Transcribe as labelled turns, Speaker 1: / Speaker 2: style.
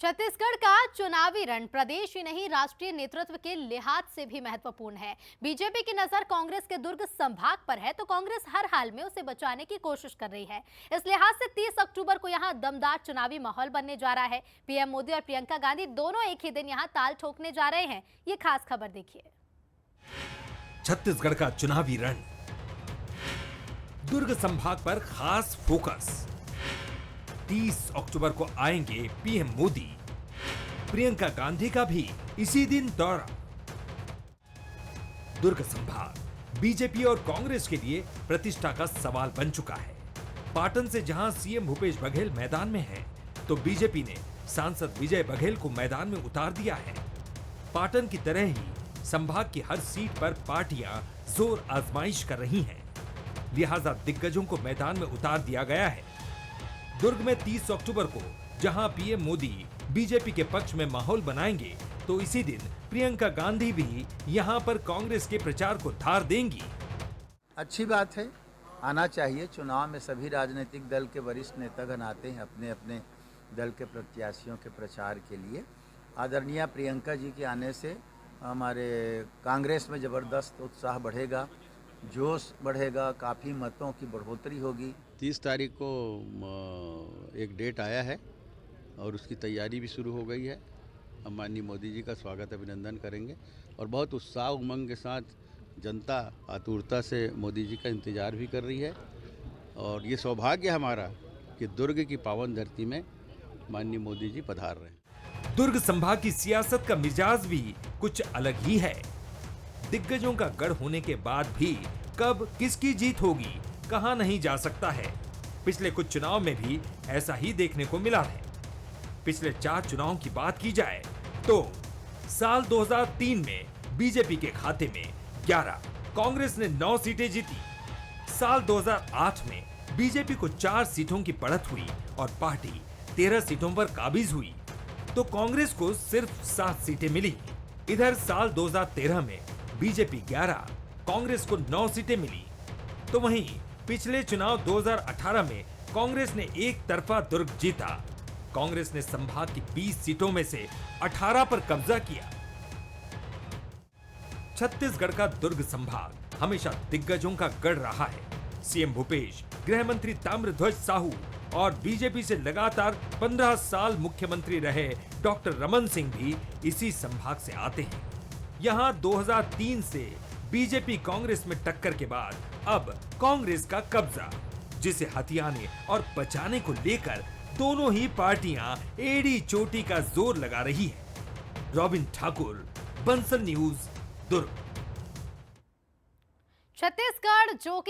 Speaker 1: छत्तीसगढ़ का चुनावी रण प्रदेश ही नहीं राष्ट्रीय नेतृत्व के लिहाज से भी महत्वपूर्ण है। बीजेपी की नजर कांग्रेस के दुर्ग संभाग पर है तो कांग्रेस हर हाल में उसे बचाने की कोशिश कर रही है। इस लिहाज से 30 अक्टूबर को यहां दमदार चुनावी माहौल बनने जा रहा है। पीएम मोदी और प्रियंका गांधी दोनों एक ही दिन यहां ताल ठोकने जा रहे हैं। ये खास खबर देखिए।
Speaker 2: छत्तीसगढ़ का चुनावी रण, दुर्ग संभाग पर खास फोकस। 30 अक्टूबर को आएंगे पीएम मोदी, प्रियंका गांधी का भी इसी दिन दौरा। दुर्ग संभाग बीजेपी और कांग्रेस के लिए प्रतिष्ठा का सवाल बन चुका है। पाटन से जहां सीएम भूपेश बघेल मैदान में हैं, तो बीजेपी ने सांसद विजय बघेल को मैदान में उतार दिया है। पाटन की तरह ही संभाग की हर सीट पर पार्टियां जोर आजमाइश कर रही हैं, लिहाजा दिग्गजों को मैदान में उतार दिया गया है। दुर्ग में 30 अक्टूबर को जहां पीएम मोदी बीजेपी के पक्ष में माहौल बनाएंगे, तो इसी दिन प्रियंका गांधी भी यहां पर कांग्रेस के प्रचार को धार देंगी।
Speaker 3: अच्छी बात है, आना चाहिए। चुनाव में सभी राजनीतिक दल के वरिष्ठ नेतागण आते हैं अपने अपने दल के प्रत्याशियों के प्रचार के लिए। आदरणीय प्रियंका जी के आने से हमारे कांग्रेस में ज़बरदस्त उत्साह बढ़ेगा, जोश बढ़ेगा, काफ़ी मतों की बढ़ोतरी होगी।
Speaker 4: 30 तारीख को एक डेट आया है और उसकी तैयारी भी शुरू हो गई है। हम माननीय मोदी जी का स्वागत अभिनंदन करेंगे और बहुत उत्साह उमंग के साथ जनता आतुरता से मोदी जी का इंतज़ार भी कर रही है। और ये सौभाग्य हमारा कि दुर्ग की पावन धरती में माननीय मोदी जी पधार रहे हैं।
Speaker 2: दुर्ग संभाग की सियासत का मिजाज भी कुछ अलग ही है। दिग्गजों का गढ़ होने के बाद भी कब किसकी जीत होगी कहा नहीं जा सकता है। पिछले कुछ चुनाव में भी ऐसा ही देखने को मिला है। पिछले 4 चुनावों की बात की जाए तो साल 2003 में बीजेपी के खाते में 11, कांग्रेस ने 9 सीटें जीती। साल 2008 में बीजेपी को 4 सीटों की बढ़त हुई और पार्टी 13 सीटों पर काबिज हुई, तो कांग्रेस को सिर्फ 7 सीटें मिली। इधर साल 2013 में बीजेपी 11, कांग्रेस को 9 सीटें मिली, तो वहीं पिछले चुनाव 2018 में कांग्रेस ने एक तरफा दुर्ग जीता। कांग्रेस ने संभाग की 20 सीटों में से 18 पर कब्जा किया। छत्तीसगढ़ का दुर्ग संभाग हमेशा दिग्गजों का गढ़ रहा है। सीएम भूपेश, गृह मंत्री ताम्रध्वज साहू और बीजेपी से लगातार 15 साल मुख्यमंत्री रहे डॉक्टर रमन सिंह भी इसी संभाग से आते हैं। यहां 2003 से बीजेपी कांग्रेस में टक्कर के बाद अब कांग्रेस का कब्जा, जिसे हथियाने और बचाने को लेकर दोनों ही पार्टियां एड़ी चोटी का जोर लगा रही है। रॉबिन ठाकुर, बंसल न्यूज, दुर्ग।
Speaker 1: छत्तीसगढ़ जो कि